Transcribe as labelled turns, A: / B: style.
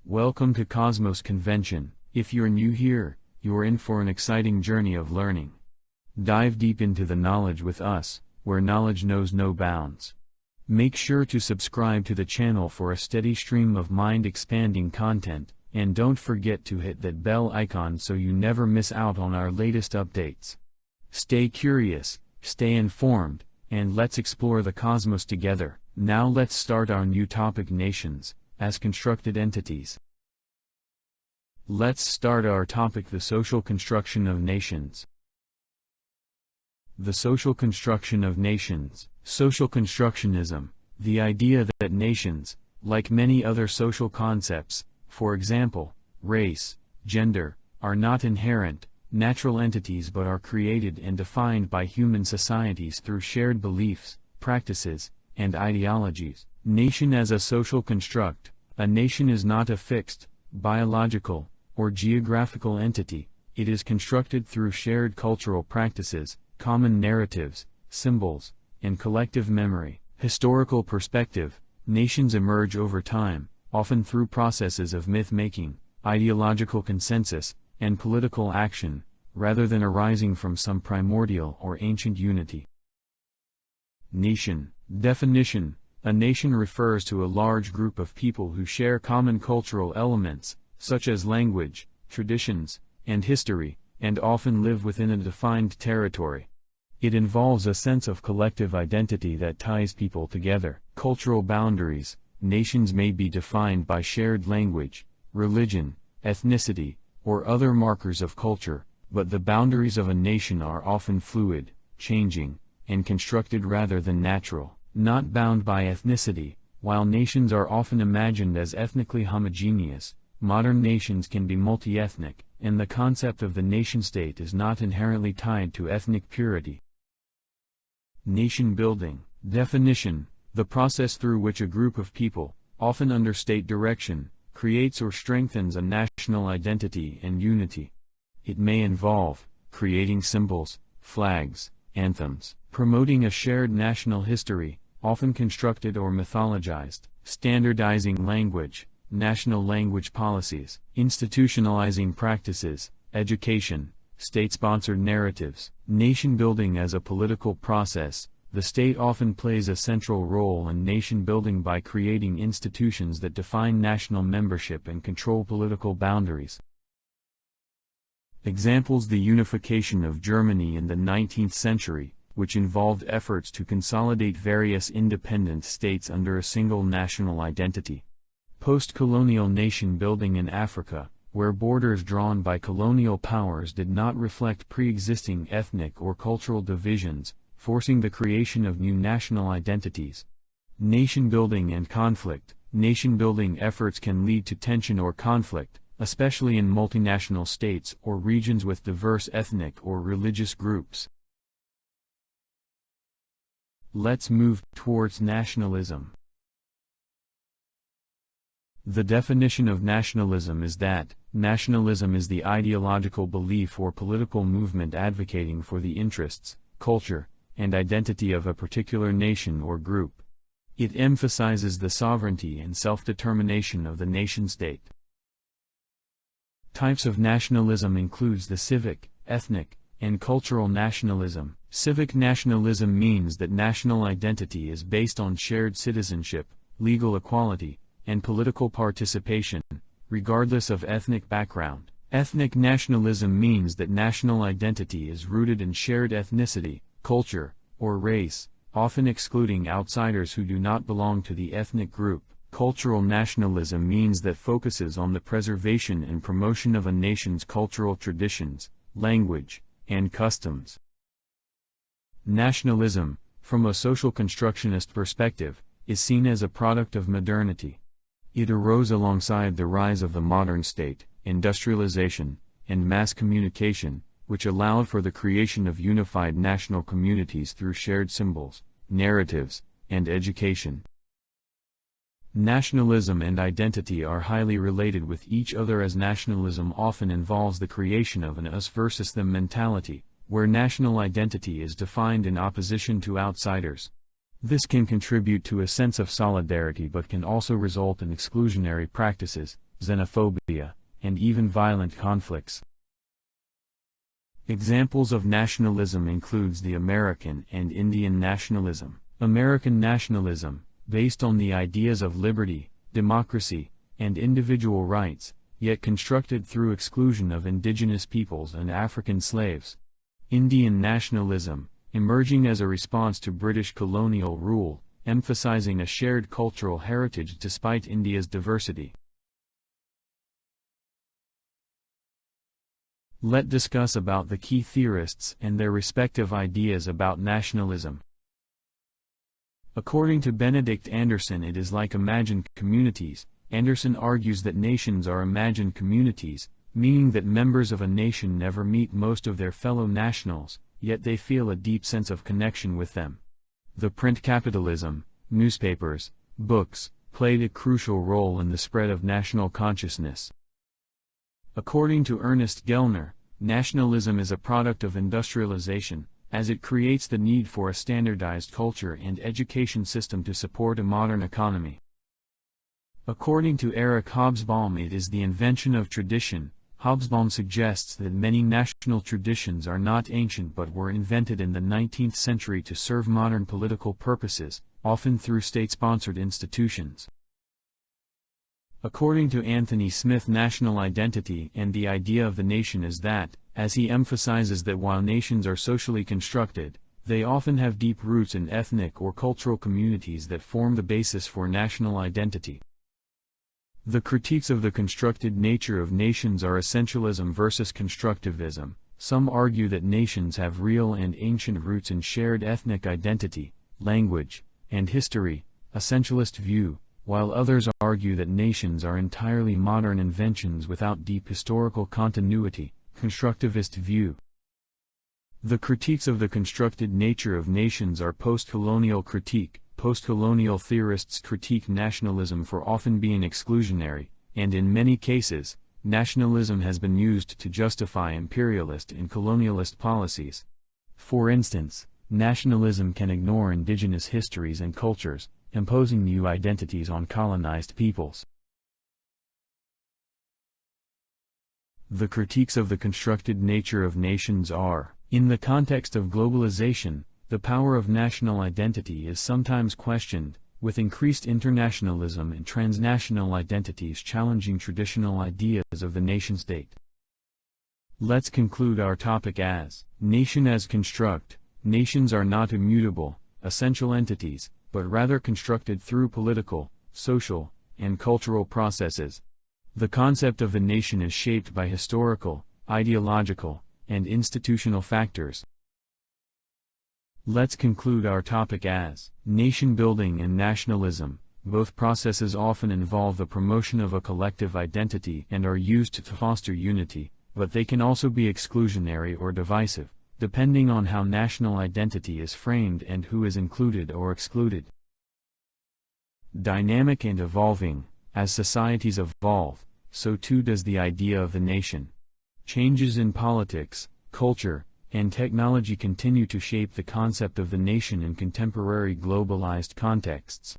A: Welcome to Cosmos Convention. If you're new here, you're in for an exciting journey of learning. Dive deep into the knowledge with us, where knowledge knows no bounds. Make sure to subscribe to the channel for a steady stream of mind-expanding content, and don't forget to hit that bell icon so you never miss out on our latest updates. Stay curious, stay informed, and let's explore the cosmos together. Now let's start our new topic: nations, as constructed entities. Let's start our topic: the social construction of nations. The social construction of nations. Social constructionism, the idea that nations, like many other social concepts, for example, race, gender, are not inherent, natural entities but are created and defined by human societies through shared beliefs, practices, and ideologies. Nation as a social construct. A nation is not a fixed, biological, or geographical entity. It is constructed through shared cultural practices, common narratives, symbols, and collective memory. Historical perspective. Nations emerge over time, often through processes of myth-making, ideological consensus, and political action, rather than arising from some primordial or ancient unity. Nation. Definition. A nation refers to a large group of people who share common cultural elements, such as language, traditions, and history, and often live within a defined territory. It involves a sense of collective identity that ties people together. Cultural boundaries. Nations may be defined by shared language, religion, ethnicity, or other markers of culture, but the boundaries of a nation are often fluid, changing, and constructed rather than natural. Not bound by ethnicity. While nations are often imagined as ethnically homogeneous, modern nations can be multi-ethnic, and the concept of the nation-state is not inherently tied to ethnic purity. Nation building. Definition. The process through which a group of people, often under state direction, creates or strengthens a national identity and unity. It may involve creating symbols, flags, anthems, promoting a shared national history, often constructed or mythologized, standardizing language, national language policies, institutionalizing practices, education, state-sponsored narratives. Nation building as a political process. The state often plays a central role in nation building by creating institutions that define national membership and control political boundaries. Examples: the unification of Germany in the 19th century, which involved efforts to consolidate various independent states under a single national identity. Post-colonial nation building in Africa, where borders drawn by colonial powers did not reflect pre-existing ethnic or cultural divisions, forcing the creation of new national identities. Nation building and conflict. Nation building efforts can lead to tension or conflict, especially in multinational states or regions with diverse ethnic or religious groups. Let's move towards nationalism. The definition of nationalism is that nationalism is the ideological belief or political movement advocating for the interests, culture, and identity of a particular nation or group. It emphasizes the sovereignty and self-determination of the nation-state. Types of nationalism includes the civic, ethnic, and cultural nationalism. Civic nationalism means that national identity is based on shared citizenship, legal equality, and political participation, regardless of ethnic background. Ethnic nationalism means that national identity is rooted in shared ethnicity, culture, or race, often excluding outsiders who do not belong to the ethnic group. Cultural nationalism means that focuses on the preservation and promotion of a nation's cultural traditions, language, and customs. Nationalism, from a social constructionist perspective, is seen as a product of modernity. It arose alongside the rise of the modern state, industrialization, and mass communication, which allowed for the creation of unified national communities through shared symbols, narratives, and education. Nationalism and identity are highly related with each other, as nationalism often involves the creation of an us versus them mentality, where national identity is defined in opposition to outsiders. This can contribute to a sense of solidarity but can also result in exclusionary practices, xenophobia, and even violent conflicts. Examples of nationalism includes the American and Indian nationalism. American nationalism, based on the ideas of liberty, democracy, and individual rights, yet constructed through exclusion of indigenous peoples and African slaves. Indian nationalism, emerging as a response to British colonial rule, emphasizing a shared cultural heritage despite India's diversity. Let's discuss about the key theorists and their respective ideas about nationalism. According to Benedict Anderson, it is like imagined communities. Anderson argues that nations are imagined communities, meaning that members of a nation never meet most of their fellow nationals, yet they feel a deep sense of connection with them. The print capitalism, newspapers, books, played a crucial role in the spread of national consciousness. According to Ernest Gellner, nationalism is a product of industrialization, as it creates the need for a standardized culture and education system to support a modern economy. According to Eric Hobsbawm, it is the invention of tradition. Hobsbawm suggests that many national traditions are not ancient but were invented in the 19th century to serve modern political purposes, often through state-sponsored institutions. According to Anthony Smith, national identity and the idea of the nation is that, as he emphasizes that while nations are socially constructed, they often have deep roots in ethnic or cultural communities that form the basis for national identity. The critiques of the constructed nature of nations are essentialism versus constructivism. Some argue that nations have real and ancient roots in shared ethnic identity, language, and history, essentialist view, while others argue that nations are entirely modern inventions without deep historical continuity, constructivist view. The critiques of the constructed nature of nations are post-colonial critique. Post-colonial theorists critique nationalism for often being exclusionary, and in many cases, nationalism has been used to justify imperialist and colonialist policies. For instance, nationalism can ignore indigenous histories and cultures, imposing new identities on colonized peoples. The critiques of the constructed nature of nations are, in the context of globalization, the power of national identity is sometimes questioned, with increased internationalism and transnational identities challenging traditional ideas of the nation-state. Let's conclude our topic as, nation as construct. Nations are not immutable, essential entities, but rather constructed through political, social, and cultural processes. The concept of the nation is shaped by historical, ideological, and institutional factors. Let's conclude our topic as, nation building and nationalism. Both processes often involve the promotion of a collective identity and are used to foster unity, but they can also be exclusionary or divisive, depending on how national identity is framed and who is included or excluded. Dynamic and evolving. As societies evolve, so too does the idea of the nation. Changes in politics, culture, and technology continue to shape the concept of the nation in contemporary globalized contexts.